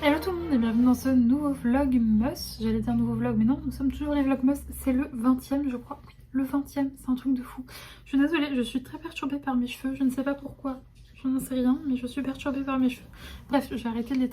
Hello tout le monde et bienvenue dans ce nouveau vlogmas. J'allais dire nouveau vlog mais non, nous sommes toujours les vlogmas. C'est le 20e je crois. Oui, le 20e, c'est un truc de fou. Je suis désolée, je suis très perturbée par mes cheveux. Je ne sais pas pourquoi. Je n'en sais rien, mais je suis perturbée par mes cheveux. Bref, je vais arrêter de les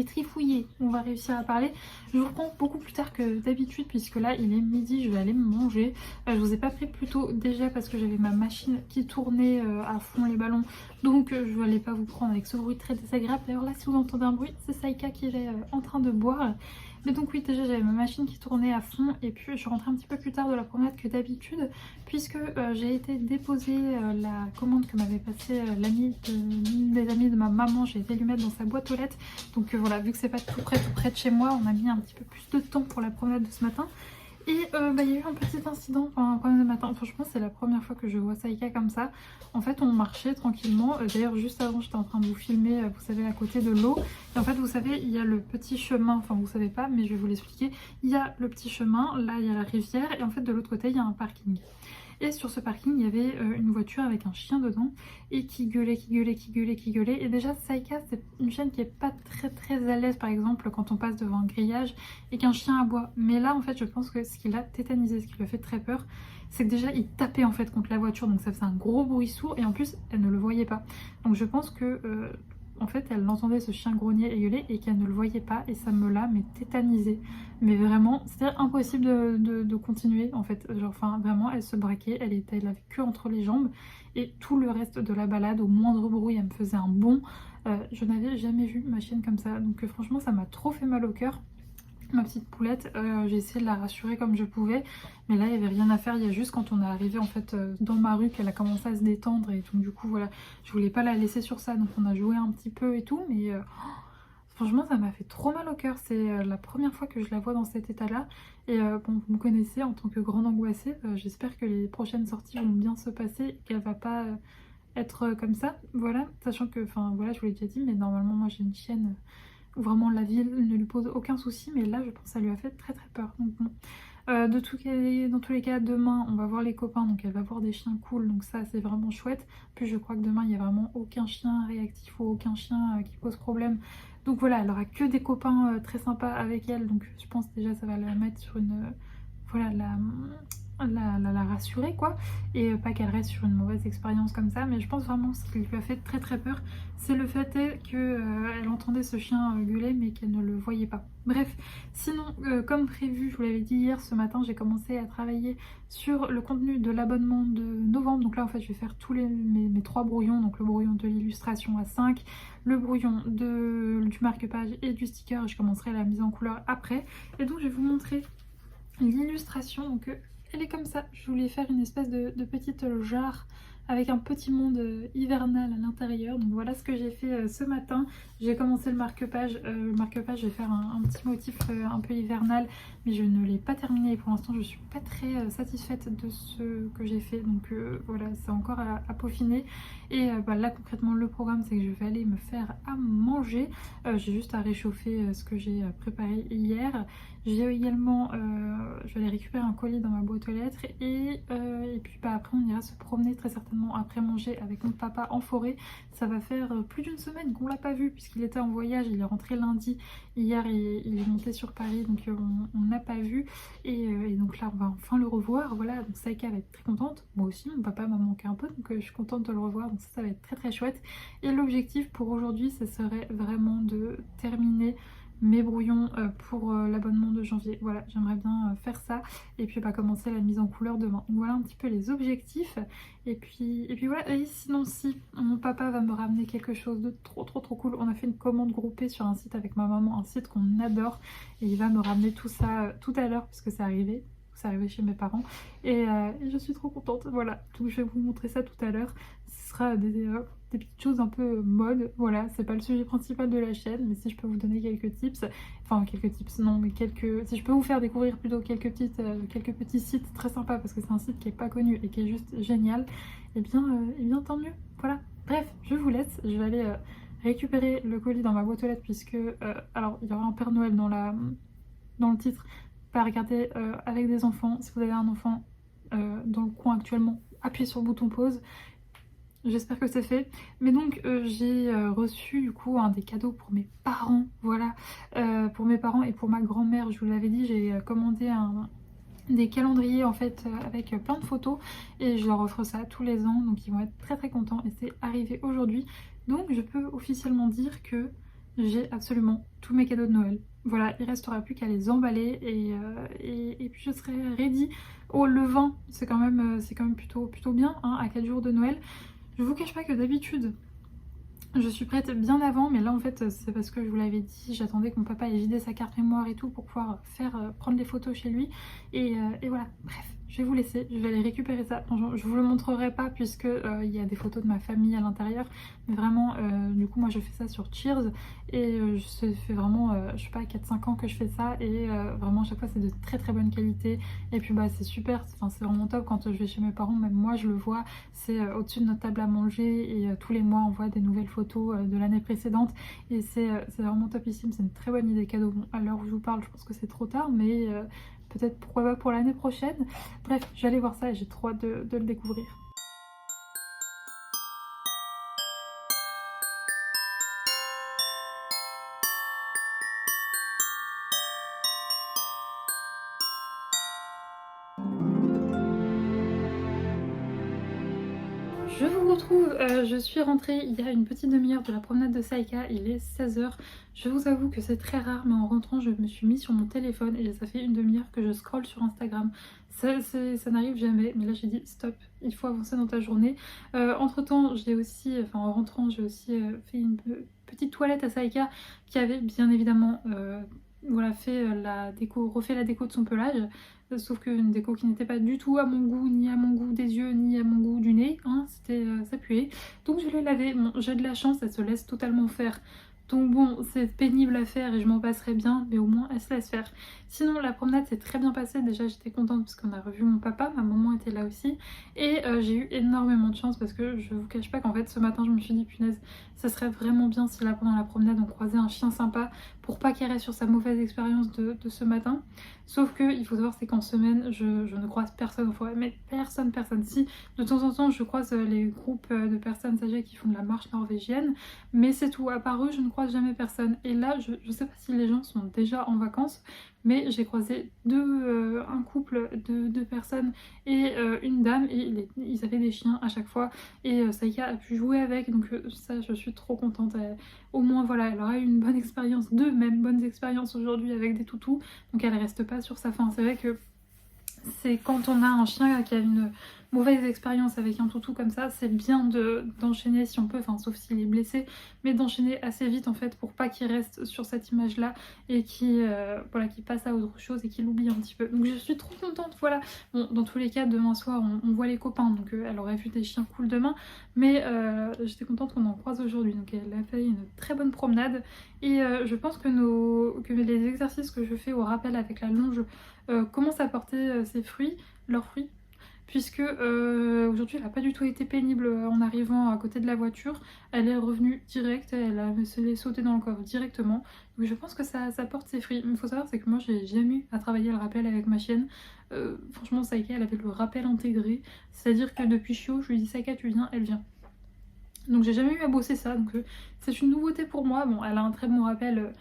trifouiller. On va réussir à parler. Je vous reprends beaucoup plus tard que d'habitude puisque là il est midi, je vais aller me manger. Je vous ai pas pris plus tôt déjà parce que j'avais ma machine qui tournait à fond les ballons. Donc je n'allais pas vous prendre avec ce bruit très désagréable. D'ailleurs là si vous entendez un bruit, c'est Saïka qui est en train de boire. Mais donc oui, déjà j'avais ma machine qui tournait à fond et puis je suis rentrée un petit peu plus tard de la promenade que d'habitude puisque j'ai été déposer la commande que m'avait passée l'une des amies de ma maman. J'ai été lui mettre dans sa boîte aux lettres. Donc voilà, vu que c'est pas tout près de chez moi, on a mis un petit peu plus de temps pour la promenade de ce matin. Et il y a eu un petit incident pendant la promenade de matin. Franchement, c'est la première fois que je vois Saïka comme ça. En fait, on marchait tranquillement. D'ailleurs, juste avant, j'étais en train de vous filmer, vous savez, à côté de l'eau. Et en fait, vous savez, il y a le petit chemin. Enfin, vous savez pas, mais je vais vous l'expliquer. Il y a le petit chemin. Là, il y a la rivière. Et en fait, de l'autre côté, il y a un parking. Et sur ce parking, il y avait une voiture avec un chien dedans et qui gueulait. Et déjà, Saïka, c'est une chienne qui est pas très à l'aise, par exemple, quand on passe devant un grillage et qu'un chien aboie. Mais là, en fait, je pense que ce qui l'a tétanisé, ce qui lui a fait très peur, c'est que déjà, il tapait en fait contre la voiture, donc ça faisait un gros bruit sourd et en plus, elle ne le voyait pas. Donc je pense que en fait, elle entendait ce chien grogner et gueuler et qu'elle ne le voyait pas et ça me l'a mais tétanisée. Mais vraiment, c'était impossible de continuer en fait. Genre, enfin, vraiment, elle se braquait, elle avait que entre les jambes et tout le reste de la balade, au moindre bruit, elle me faisait un bond. Je n'avais jamais vu ma chienne comme ça. Donc franchement, ça m'a trop fait mal au cœur. Ma petite poulette, j'ai essayé de la rassurer comme je pouvais, mais là il n'y avait rien à faire. Il y a juste quand on est arrivé en fait dans ma rue qu'elle a commencé à se détendre et donc du coup voilà, je voulais pas la laisser sur ça, donc on a joué un petit peu et tout, mais franchement ça m'a fait trop mal au cœur. C'est la première fois que je la vois dans cet état là et bon, vous me connaissez en tant que grande angoissée, j'espère que les prochaines sorties vont bien se passer et qu'elle va pas être comme ça, voilà, sachant que, enfin voilà, je vous l'ai déjà dit, mais normalement moi j'ai une chienne où vraiment la ville ne lui pose aucun souci, mais là je pense que ça lui a fait très peur. Donc bon. Dans tous les cas, demain on va voir les copains, donc elle va voir des chiens cool, donc ça c'est vraiment chouette. Puis je crois que demain il n'y a vraiment aucun chien réactif ou aucun chien qui pose problème. Donc voilà, elle aura que des copains très sympas avec elle, donc je pense déjà ça va la mettre sur une... voilà, la rassurer quoi, et pas qu'elle reste sur une mauvaise expérience comme ça. Mais je pense vraiment ce qui lui a fait très peur, c'est le fait qu'elle entendait ce chien gueuler mais qu'elle ne le voyait pas. Bref, sinon comme prévu, je vous l'avais dit hier, ce matin j'ai commencé à travailler sur le contenu de l'abonnement de novembre. Donc là en fait je vais faire tous mes trois brouillons, donc le brouillon de l'illustration à 5, le brouillon du marque-page et du sticker, et je commencerai la mise en couleur après. Et donc je vais vous montrer l'illustration. Donc elle est comme ça. Je voulais faire une espèce de petite jarre avec un petit monde hivernal à l'intérieur. Donc voilà ce que j'ai fait ce matin. J'ai commencé le marque-page. Le marque-page, je vais faire un petit motif un peu hivernal, mais je ne l'ai pas terminé. Pour l'instant, je suis pas très satisfaite de ce que j'ai fait. Donc voilà, c'est encore à peaufiner. Et là, concrètement, le programme, c'est que je vais aller me faire à manger. J'ai juste à réchauffer ce que j'ai préparé hier. J'ai également, je vais aller récupérer un colis dans ma boîte aux lettres et puis après on ira se promener très certainement après manger avec mon papa en forêt. Ça va faire plus d'une semaine qu'on l'a pas vu puisqu'il était en voyage, il est rentré lundi, hier il est monté sur Paris, donc on n'a pas vu et donc là on va enfin le revoir. Voilà, donc Saïka va être très contente, moi aussi, mon papa m'a manqué un peu, donc je suis contente de le revoir, donc ça va être très chouette. Et l'objectif pour aujourd'hui, ce serait vraiment de terminer mes brouillons pour l'abonnement de janvier. Voilà, j'aimerais bien faire ça et puis commencer la mise en couleur demain. Donc voilà un petit peu les objectifs. Et puis voilà. Et sinon, si mon papa va me ramener quelque chose de trop cool, on a fait une commande groupée sur un site avec ma maman, un site qu'on adore, et il va me ramener tout ça tout à l'heure puisque c'est arrivé. C'est arrivé chez mes parents et je suis trop contente. Voilà, donc je vais vous montrer ça tout à l'heure. Ce sera des petites choses un peu mode. Voilà, c'est pas le sujet principal de la chaîne, mais si je peux vous donner quelques tips, enfin quelques tips non, mais si je peux vous faire découvrir plutôt quelques petits sites très sympas parce que c'est un site qui est pas connu et qui est juste génial, et bien tant mieux. Voilà. Bref, je vous laisse. Je vais aller récupérer le colis dans ma boîte aux lettres puisque alors il y aura un Père Noël dans le titre. Pas regarder avec des enfants. Si vous avez un enfant dans le coin actuellement, appuyez sur le bouton pause. j'espère que c'est fait. Mais donc j'ai reçu du coup un des cadeaux pour mes parents, voilà, pour mes parents et pour ma grand-mère. Je vous l'avais dit, j'ai commandé des calendriers en fait avec plein de photos et je leur offre ça tous les ans, donc ils vont être très très contents et c'est arrivé aujourd'hui. Donc je peux officiellement dire que j'ai absolument tous mes cadeaux de Noël. Voilà, il restera plus qu'à les emballer et puis je serai ready au le 20. C'est quand même plutôt bien hein, à 4 jours de Noël. Je vous cache pas que d'habitude je suis prête bien avant, mais là en fait c'est parce que je vous l'avais dit, j'attendais que mon papa ait vidé sa carte mémoire et tout pour pouvoir prendre les photos chez lui. Et voilà, bref, je vais vous laisser, je vais aller récupérer ça. Bon, je vous le montrerai pas puisque il y a des photos de ma famille à l'intérieur, mais vraiment, du coup moi je fais ça sur Cheers et ça fait vraiment, je sais pas, 4-5 ans que je fais ça et vraiment à chaque fois c'est de très très bonne qualité. Et puis bah c'est super, enfin, c'est vraiment top quand je vais chez mes parents, même moi je le vois, c'est au-dessus de notre table à manger et tous les mois on voit des nouvelles photos de l'année précédente et c'est vraiment topissime, c'est une très bonne idée cadeau. Bon, à l'heure où je vous parle je pense que c'est trop tard, mais peut-être pourquoi pas pour l'année prochaine. Bref, je vais aller voir ça et j'ai trop hâte de le découvrir. Je vous retrouve, je suis rentrée il y a une petite demi-heure de la promenade de Saïka, il est 16h. Je vous avoue que c'est très rare, mais en rentrant je me suis mis sur mon téléphone et ça fait une demi-heure que je scrolle sur Instagram. Ça n'arrive jamais, mais là j'ai dit stop, il faut avancer dans ta journée. Entre temps, j'ai aussi, enfin en rentrant, j'ai aussi fait une petite toilette à Saïka qui avait bien évidemment voilà, refait la déco de son pelage. Sauf qu'une déco qui n'était pas du tout à mon goût, ni à mon goût des yeux, ni à mon goût du nez, hein, ça puait. Donc je l'ai lavé, bon j'ai de la chance, elle se laisse totalement faire. Donc bon, c'est pénible à faire et je m'en passerai bien, mais au moins elle se laisse faire. Sinon la promenade s'est très bien passée, déjà j'étais contente parce qu'on a revu mon papa, ma maman était là aussi. Et j'ai eu énormément de chance parce que je vous cache pas qu'en fait ce matin je me suis dit punaise, ça serait vraiment bien si là pendant la promenade on croisait un chien sympa pour pas qu'il reste sur sa mauvaise expérience de ce matin. Sauf que il faut savoir c'est qu'en semaine je ne croise personne en forêt, mais personne. Si de temps en temps je croise les groupes de personnes âgées qui font de la marche norvégienne, mais c'est tout, à part eux je ne croise jamais personne. Et là je sais pas si les gens sont déjà en vacances, mais j'ai croisé un couple de deux personnes et une dame et ils avaient des chiens à chaque fois et Saïka a pu jouer avec, donc ça je suis trop contente. Au moins voilà, elle aura eu une bonne expérience, deux même bonnes expériences aujourd'hui avec des toutous, donc elle reste pas sur sa faim. C'est vrai que c'est quand on a un chien qui a une mauvaise expérience avec un toutou comme ça, c'est bien d'enchaîner si on peut, enfin sauf s'il est blessé, mais d'enchaîner assez vite en fait pour pas qu'il reste sur cette image là et voilà, qu'il passe à autre chose et qu'il oublie un petit peu. Donc je suis trop contente, voilà. Bon, dans tous les cas demain soir on voit les copains, donc elle aurait vu des chiens cool demain, mais j'étais contente qu'on en croise aujourd'hui, donc elle a fait une très bonne promenade et je pense que les exercices que je fais au rappel avec la longe commencent à porter leurs fruits, puisque aujourd'hui elle n'a pas du tout été pénible en arrivant à côté de la voiture, elle est revenue direct, se l'est sautée dans le coffre directement, donc je pense que ça porte ses fruits. Mais il faut savoir c'est que moi j'ai jamais eu à travailler le rappel avec ma chienne, franchement Saïka elle avait le rappel intégré, c'est à dire que depuis chiot je lui dis Saïka tu viens, elle vient. Donc j'ai jamais eu à bosser ça, donc c'est une nouveauté pour moi. Bon, elle a un très bon rappel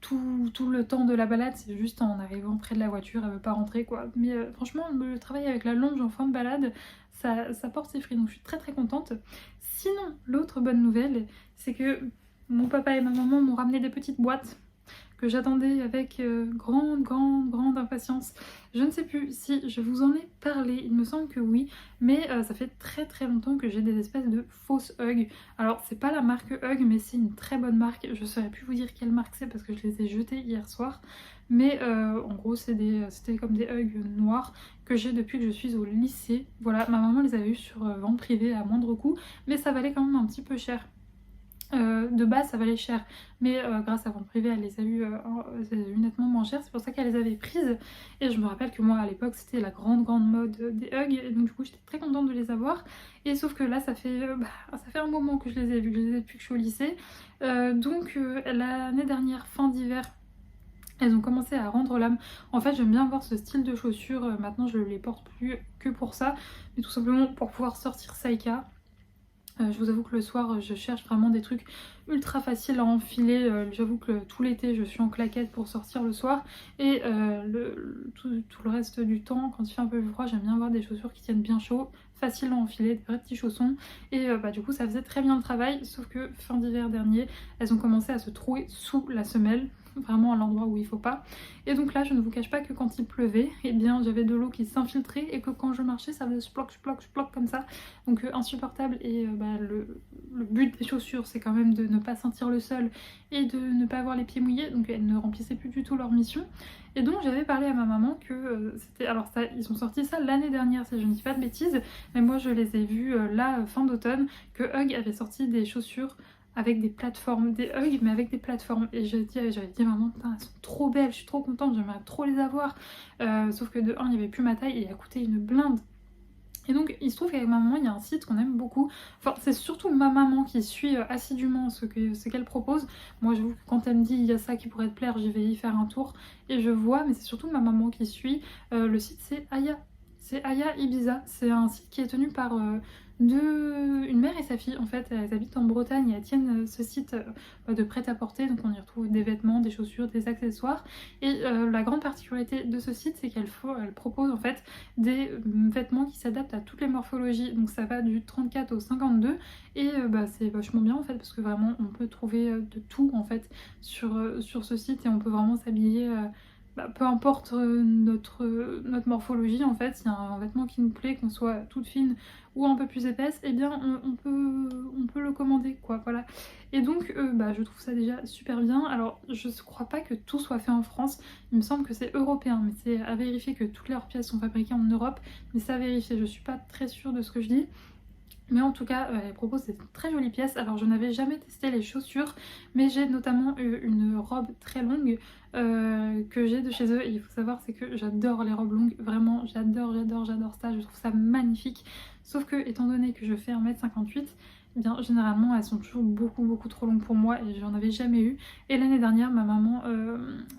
tout le temps de la balade, c'est juste en arrivant près de la voiture, elle veut pas rentrer quoi. Mais franchement, le travail avec la longe en fin de balade, ça porte ses fruits, donc je suis très très contente. Sinon, l'autre bonne nouvelle, c'est que mon papa et ma maman m'ont ramené des petites boîtes que j'attendais avec grande impatience. Je ne sais plus si je vous en ai parlé, il me semble que oui, mais ça fait très longtemps que j'ai des espèces de fausses Hug. Alors c'est pas la marque Hug, mais c'est une très bonne marque, je saurais plus vous dire quelle marque c'est parce que je les ai jetées hier soir, mais en gros c'était comme des Hug noirs que j'ai depuis que je suis au lycée. Voilà, ma maman les avait eu sur vente privée à moindre coût, mais ça valait quand même un petit peu cher. De base ça valait cher, mais grâce à vente privée elle les a eu nettement moins cher, c'est pour ça qu'elle les avait prises. Et je me rappelle que moi à l'époque c'était la grande mode des Hug, et donc du coup j'étais très contente de les avoir. Et sauf que là ça fait un moment que je les ai vus, que je les ai depuis que je suis au lycée, donc l'année dernière fin d'hiver elles ont commencé à rendre l'âme. En fait j'aime bien avoir ce style de chaussures, maintenant je les porte plus que pour ça, mais tout simplement pour pouvoir sortir Saïka. Je vous avoue que le soir, je cherche vraiment des trucs ultra faciles à enfiler. J'avoue que tout l'été, je suis en claquette pour sortir le soir. Et tout le reste du temps, quand il fait un peu plus froid, j'aime bien avoir des chaussures qui tiennent bien chaud, faciles à enfiler, des vrais petits chaussons. Et du coup, ça faisait très bien le travail. Sauf que fin d'hiver dernier, elles ont commencé à se trouer sous la semelle, vraiment à l'endroit où il faut pas. Et donc là, je ne vous cache pas que quand il pleuvait, eh bien j'avais de l'eau qui s'infiltrait et que quand je marchais, ça faisait sploc, sploc, sploc comme ça. Donc insupportable. Et le but des chaussures, c'est quand même de ne pas sentir le sol et de ne pas avoir les pieds mouillés. Donc elles ne remplissaient plus du tout leur mission. Et donc j'avais parlé à ma maman que c'était... Alors ça, ils ont sorti ça l'année dernière, si je ne dis pas de bêtises. Mais moi, je les ai vus là, fin d'automne, que Hug avait sorti des chaussures avec des plateformes, des Hug mais avec des plateformes. Et j'avais dit maman, putain, elles sont trop belles, je suis trop contente, j'aimerais trop les avoir. Sauf que de 1, il n'y avait plus ma taille et il a coûté une blinde. Et donc il se trouve qu'avec ma maman il y a un site qu'on aime beaucoup. Enfin c'est surtout ma maman qui suit assidûment ce qu'elle propose. Moi j'avoue que quand elle me dit il y a ça qui pourrait te plaire, j'y vais y faire un tour et je vois, mais c'est surtout ma maman qui suit. Le site c'est Aya. C'est Aya Ibiza. C'est un site qui est tenu par une mère et sa fille. En fait, elles habitent en Bretagne et elles tiennent ce site de prêt-à-porter. Donc on y retrouve des vêtements, des chaussures, des accessoires. Et la grande particularité de ce site, c'est qu'elle propose en fait des vêtements qui s'adaptent à toutes les morphologies. Donc ça va du 34 au 52. Et c'est vachement bien en fait parce que vraiment on peut trouver de tout en fait sur ce site et on peut vraiment s'habiller. Peu importe notre morphologie en fait, s'il y a un vêtement qui nous plaît, qu'on soit toute fine ou un peu plus épaisse, eh bien on peut le commander quoi, voilà. Et donc je trouve ça déjà super bien. Alors je ne crois pas que tout soit fait en France, il me semble que c'est européen, mais c'est à vérifier que toutes leurs pièces sont fabriquées en Europe, mais c'est à vérifier, je suis pas très sûre de ce que je dis. Mais en tout cas, elle propose des très jolies pièces. Alors je n'avais jamais testé les chaussures, mais j'ai notamment eu une robe très longue que j'ai de chez eux. Et il faut savoir, c'est que j'adore les robes longues. Vraiment, j'adore ça. Je trouve ça magnifique. Sauf que, étant donné que je fais 1m58, eh bien généralement elles sont toujours beaucoup trop longues pour moi et j'en avais jamais eu. Et l'année dernière, ma maman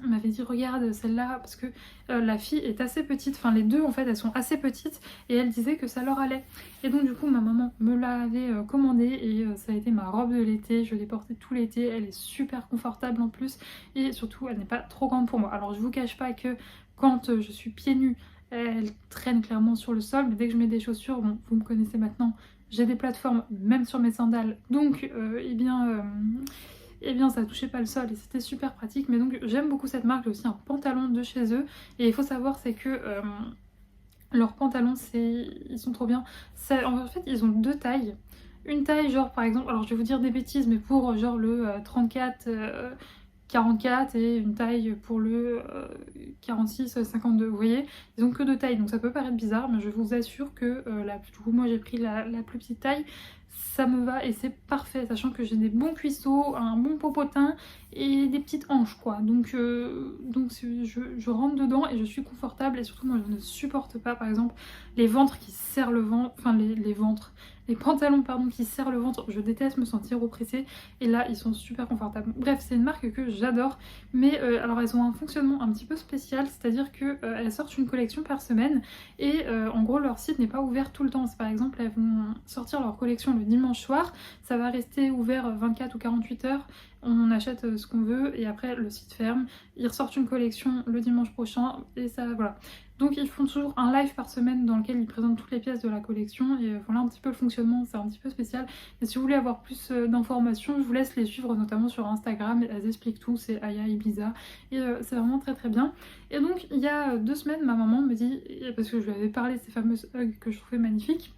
m'avait dit regarde celle-là parce que la fille est assez petite. Enfin les deux en fait, elles sont assez petites et elle disait que ça leur allait. Et donc du coup ma maman me l'avait commandée et ça a été ma robe de l'été, je l'ai portée tout l'été, elle est super confortable en plus et surtout elle n'est pas trop grande pour moi. Alors je vous cache pas que quand je suis pieds nus, elle traîne clairement sur le sol, mais dès que je mets des chaussures, bon vous me connaissez maintenant, j'ai des plateformes même sur mes sandales, donc eh bien ça touchait pas le sol et c'était super pratique. Mais donc j'aime beaucoup cette marque, j'ai aussi un pantalon de chez eux et il faut savoir c'est que leurs pantalons, ils sont trop bien. En fait, ils ont deux tailles. Une taille, genre par exemple, alors je vais vous dire des bêtises, mais pour genre le 34, 44 et une taille pour le 46, 52. Vous voyez, ils ont que deux tailles, donc ça peut paraître bizarre, mais je vous assure que du coup, moi j'ai pris la plus petite taille. Ça me va et c'est parfait, sachant que j'ai des bons cuisseaux, un bon popotin et des petites hanches quoi. Donc je rentre dedans et je suis confortable et surtout moi je ne supporte pas par exemple les ventres qui serrent le ventre, enfin les pantalons pardon qui serrent le ventre, je déteste me sentir oppressée et là ils sont super confortables. Bref, c'est une marque que j'adore, mais alors elles ont un fonctionnement un petit peu spécial, c'est-à-dire que elles sortent une collection par semaine et en gros leur site n'est pas ouvert tout le temps. Par exemple elles vont sortir leur collection le dimanche soir, ça va rester ouvert 24 ou 48 heures, on achète ce qu'on veut et après le site ferme, ils ressortent une collection le dimanche prochain et ça voilà. Donc ils font toujours un live par semaine dans lequel ils présentent toutes les pièces de la collection et voilà un petit peu le fonctionnement, c'est un petit peu spécial. Et si vous voulez avoir plus d'informations, je vous laisse les suivre notamment sur Instagram, elles expliquent tout, c'est Aya Ibiza et c'est vraiment très bien. Et donc il y a 2 semaines, ma maman me dit, parce que je lui avais parlé de ces fameuses Hug que je trouvais magnifiques,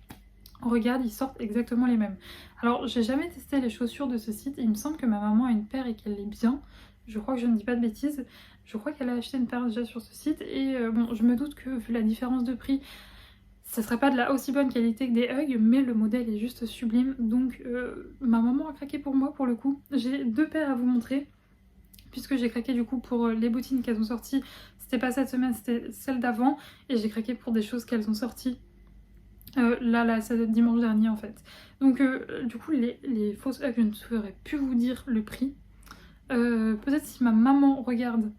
regarde, ils sortent exactement les mêmes. Alors j'ai jamais testé les chaussures de ce site, il me semble que ma maman a une paire et qu'elle est bien. Je crois que je ne dis pas de bêtises. Je crois qu'elle a acheté une paire déjà sur ce site. Et bon, je me doute que vu la différence de prix, ça serait pas de la aussi bonne qualité que des Hug, mais le modèle est juste sublime. Donc ma maman a craqué pour moi pour le coup. J'ai 2 paires à vous montrer. Puisque j'ai craqué du coup pour les bottines qu'elles ont sorties. C'était pas cette semaine, c'était celle d'avant. Et j'ai craqué pour des choses qu'elles ont sorties. Là, c'est dimanche dernier en fait. Donc du coup les fausses Hug, je ne saurais plus vous dire le prix. Peut-être si ma maman regarde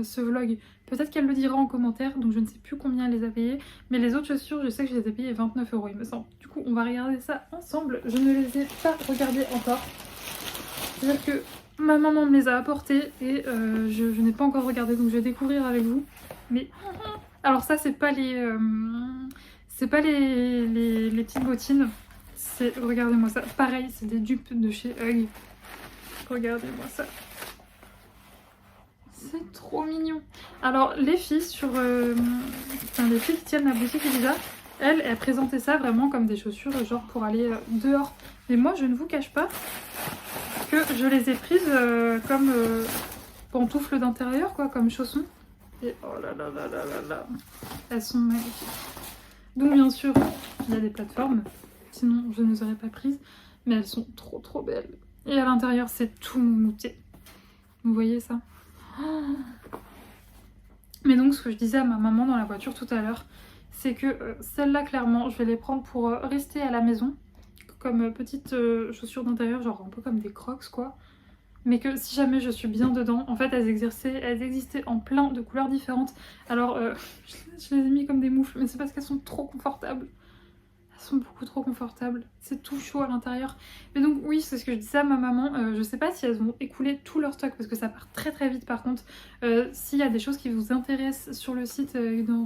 ce vlog. Peut-être qu'elle le dira en commentaire, donc je ne sais plus combien elle les a payées. Mais les autres chaussures, je sais que je les ai payées 29 € il me semble. Du coup, on va regarder ça ensemble. Je ne les ai pas regardées encore. C'est-à-dire que ma maman me les a apportées et je n'ai pas encore regardé, donc je vais découvrir avec vous. Mais alors ça, c'est pas les petites bottines. Regardez-moi ça. Pareil, c'est des dupes de chez Hug. Regardez-moi ça. C'est trop mignon. Alors les filles les filles qui tiennent la boutique Elisa, elles présentaient ça vraiment comme des chaussures genre pour aller dehors. Mais moi je ne vous cache pas que je les ai prises comme pantoufles d'intérieur quoi, comme chaussons. Et oh là là là là là là, elles sont magnifiques. Donc bien sûr il y a des plateformes, sinon je ne les aurais pas prises, mais elles sont trop trop belles. Et à l'intérieur c'est tout moumoute. Vous voyez ça? Mais donc ce que je disais à ma maman dans la voiture tout à l'heure, c'est que celles-là clairement je vais les prendre pour rester à la maison comme petites chaussures d'intérieur, genre un peu comme des crocs quoi. Mais que si jamais je suis bien dedans, en fait elles existaient en plein de couleurs différentes. Alors je les ai mis comme des moufles, mais c'est parce qu'elles sont trop confortables. Elles sont beaucoup trop confortables, c'est tout chaud à l'intérieur. Mais donc oui, c'est ce que je disais à ma maman, je sais pas si elles vont écouler tout leur stock parce que ça part très très vite par contre. S'il y a des choses qui vous intéressent sur le site,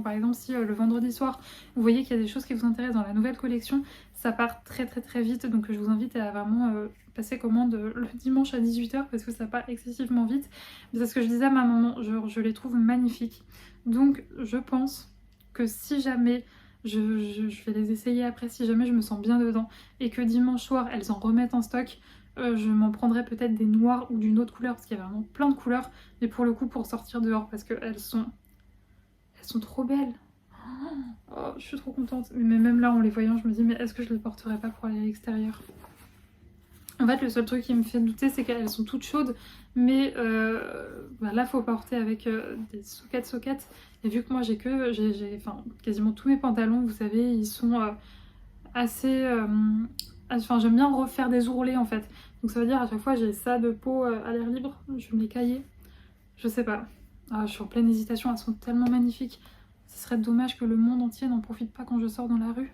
par exemple si le vendredi soir vous voyez qu'il y a des choses qui vous intéressent dans la nouvelle collection, ça part très très très vite, donc je vous invite à vraiment passer commande le dimanche à 18 h parce que ça part excessivement vite. Mais c'est ce que je disais à ma maman, je les trouve magnifiques. Donc je pense que si jamais je vais les essayer après si jamais je me sens bien dedans et que dimanche soir elles en remettent en stock, je m'en prendrai peut-être des noirs ou d'une autre couleur parce qu'il y a vraiment plein de couleurs, mais pour le coup pour sortir dehors parce qu'elles sont trop belles. Oh, je suis trop contente, mais même là en les voyant je me dis mais est-ce que je les porterai pas pour aller à l'extérieur? En fait le seul truc qui me fait douter c'est qu'elles sont toutes chaudes, mais là faut porter avec des sockets. Et vu que moi j'ai quasiment tous mes pantalons, vous savez, ils sont assez... Enfin j'aime bien refaire des ourlets en fait. Donc ça veut dire à chaque fois j'ai ça de peau à l'air libre, je vais me les cailler. Je sais pas. Ah, je suis en pleine hésitation, elles sont tellement magnifiques. Ce serait dommage que le monde entier n'en profite pas quand je sors dans la rue.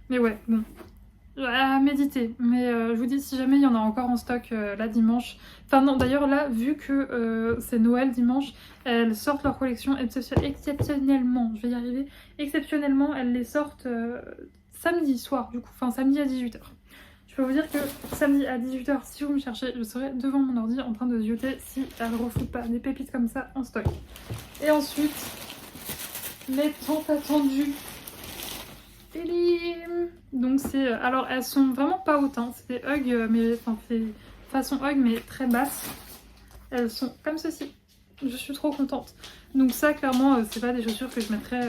Mais ouais, bon. À méditer, mais je vous dis si jamais il y en a encore en stock là dimanche. Enfin non, d'ailleurs là vu que c'est Noël dimanche, elles sortent leur collection exceptionnellement, je vais y arriver, exceptionnellement elles les sortent samedi soir du coup, enfin samedi à 18 h. Je peux vous dire que samedi à 18 h si vous me cherchez, je serai devant mon ordi en train de zioter si elles refoutent pas des pépites comme ça en stock. Et ensuite, les tant attendus. Donc c'est... Alors elles sont vraiment pas hautes, hein. C'est des Hug, mais enfin c'est façon Hug mais très basse. Elles sont comme ceci. Je suis trop contente. Donc ça clairement c'est pas des chaussures que je mettrais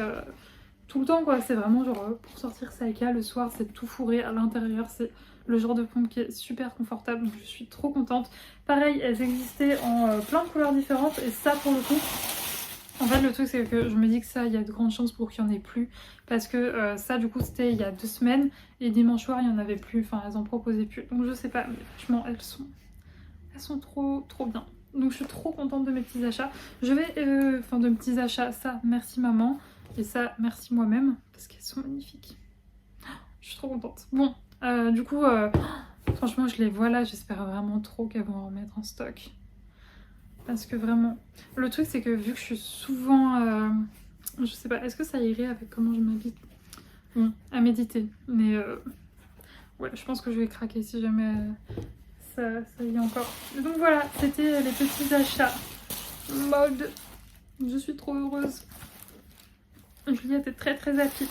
tout le temps quoi. C'est vraiment genre pour sortir Saïka le soir, c'est tout fourré à l'intérieur. C'est le genre de pompe qui est super confortable. Donc je suis trop contente. Pareil, elles existaient en plein de couleurs différentes et ça pour le coup... En fait le truc c'est que je me dis que ça il y a de grandes chances pour qu'il n'y en ait plus parce que ça du coup c'était il y a 2 semaines et dimanche soir il n'y en avait plus, enfin elles en proposaient plus, donc je sais pas, mais franchement elles sont trop trop bien. Donc je suis trop contente de mes petits achats. Je vais, de mes petits achats, ça merci maman et ça merci moi-même parce qu'elles sont magnifiques. Je suis trop contente. Bon du coup franchement je les vois là, j'espère vraiment trop qu'elles vont en remettre en stock. Parce que vraiment, le truc c'est que vu que je suis souvent, je sais pas, est-ce que ça irait avec comment je m'habille? Bon, à méditer, mais ouais, je pense que je vais craquer si jamais ça y est encore. Donc voilà, c'était les petits achats mode. Je suis trop heureuse. Juliette est très très rapide.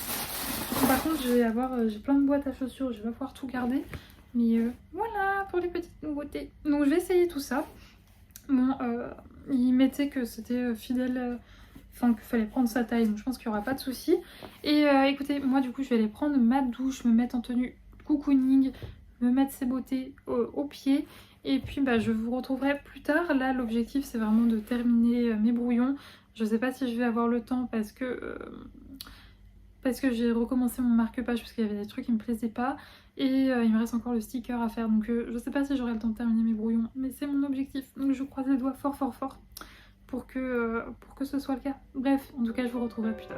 Par contre, j'ai plein de boîtes à chaussures, je vais pas pouvoir tout garder. Mais voilà pour les petites nouveautés. Donc je vais essayer tout ça. Bon, il mettait que c'était fidèle, enfin qu'il fallait prendre sa taille, donc je pense qu'il n'y aura pas de souci. Et écoutez, moi du coup je vais aller prendre ma douche, me mettre en tenue cocooning, me mettre ses beautés aux pieds. Et puis je vous retrouverai plus tard. Là l'objectif c'est vraiment de terminer mes brouillons. Je sais pas si je vais avoir le temps parce que j'ai recommencé mon marque-page parce qu'il y avait des trucs qui me plaisaient pas. Et il me reste encore le sticker à faire, donc je sais pas si j'aurai le temps de terminer mes brouillons, mais c'est mon objectif, donc je croise les doigts fort fort fort pour que ce soit le cas. Bref, en tout cas je vous retrouverai plus tard.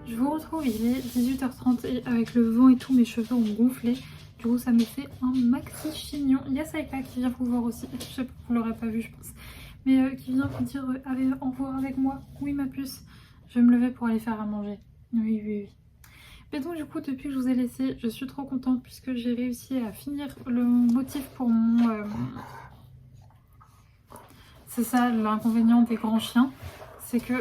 Je vous retrouve, il est 18h30 et avec le vent et tout, mes cheveux ont gonflé. Du coup, ça me fait un maxi chignon. Il y a Saïka qui vient vous voir aussi. Je sais pas, vous l'aurez pas vu, je pense. Mais qui vient vous dire allez, au revoir avec moi. Oui, ma puce. Je vais me lever pour aller faire à manger. Oui, oui, oui. Mais donc, du coup, depuis que je vous ai laissé, je suis trop contente puisque j'ai réussi à finir le motif pour mon. C'est ça l'inconvénient des grands chiens. C'est que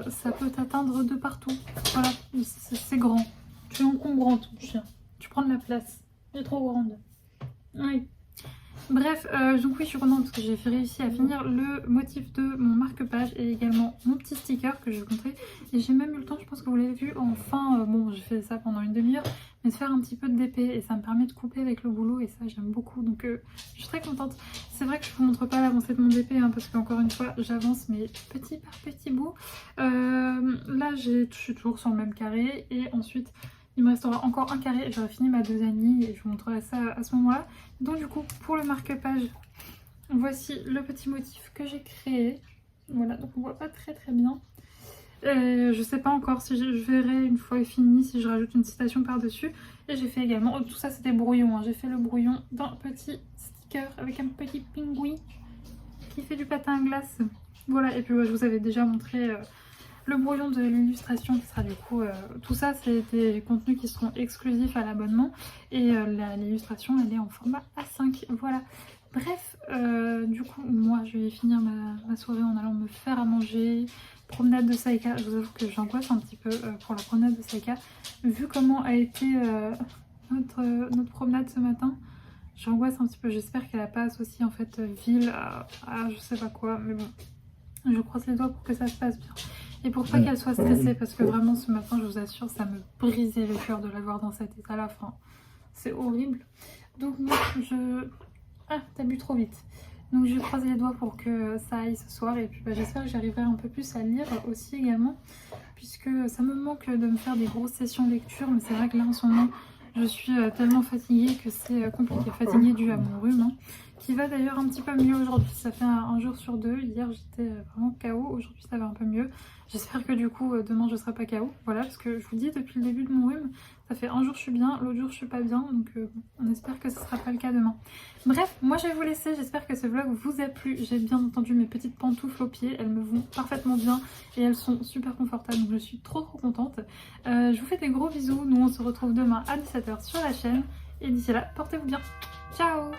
ça peut t'atteindre de partout. Voilà, c'est grand. Tu es encombrant ton chien. Tu prends de la place. Elle est trop grande. Oui. Bref, donc oui, je suis contente parce que j'ai réussi à finir le motif de mon marque-page et également mon petit sticker que je vais vous montrer. Et j'ai même eu le temps, je pense que vous l'avez vu, enfin, bon, j'ai fait ça pendant une demi-heure, mais de faire un petit peu de DP et ça me permet de couper avec le boulot et ça j'aime beaucoup. Donc je suis très contente. C'est vrai que je vous montre pas l'avancée de mon DP hein, parce qu'encore une fois, j'avance mais petit par petit bout. Là, je suis toujours sur le même carré et ensuite... il me restera encore un carré et j'aurai fini ma deuxième ligne et je vous montrerai ça à ce moment-là. Donc du coup, pour le marque-page, voici le petit motif que j'ai créé. Voilà, donc on voit pas très bien. Je sais pas encore si je verrai une fois fini si je rajoute une citation par-dessus. Et j'ai fait également, oh, tout ça c'était brouillon, hein. J'ai fait le brouillon d'un petit sticker avec un petit pingouin qui fait du patin à glace. Voilà, et puis je vous avais déjà montré... le brouillon de l'illustration qui sera du coup, tout ça c'est des contenus qui seront exclusifs à l'abonnement et l'illustration elle est en format A5, voilà. Bref, du coup moi je vais finir ma soirée en allant me faire à manger, promenade de Saïka. Je vous avoue que j'angoisse un petit peu pour la promenade de Saïka, vu comment a été notre promenade ce matin. J'angoisse un petit peu, j'espère qu'elle n'a pas associé en fait ville à je sais pas quoi, mais bon, je croise les doigts pour que ça se passe bien. Et pour pas qu'elle soit stressée, parce que vraiment ce matin, je vous assure, ça me brisait le cœur de la voir dans cet état-là. Enfin, c'est horrible. Donc moi, ah, t'as bu trop vite. Donc je vais croiser les doigts pour que ça aille ce soir. Et puis j'espère que j'arriverai un peu plus à lire aussi également. Puisque ça me manque de me faire des grosses sessions de lecture. Mais c'est vrai que là, en ce moment, je suis tellement fatiguée que c'est compliqué. Fatiguée due à mon rhume, hein, qui va d'ailleurs un petit peu mieux aujourd'hui. Ça fait un jour sur deux. Hier, j'étais vraiment KO. Aujourd'hui, ça va un peu mieux. J'espère que du coup, demain, je ne serai pas KO. Voilà, parce que je vous dis, depuis le début de mon rhume, ça fait un jour je suis bien, l'autre jour je suis pas bien. Donc on espère que ce ne sera pas le cas demain. Bref, moi je vais vous laisser. J'espère que ce vlog vous a plu. J'ai bien entendu mes petites pantoufles aux pieds. Elles me vont parfaitement bien et elles sont super confortables. Donc je suis trop contente. Je vous fais des gros bisous. Nous, on se retrouve demain à 17h sur la chaîne. Et d'ici là, portez-vous bien. Ciao!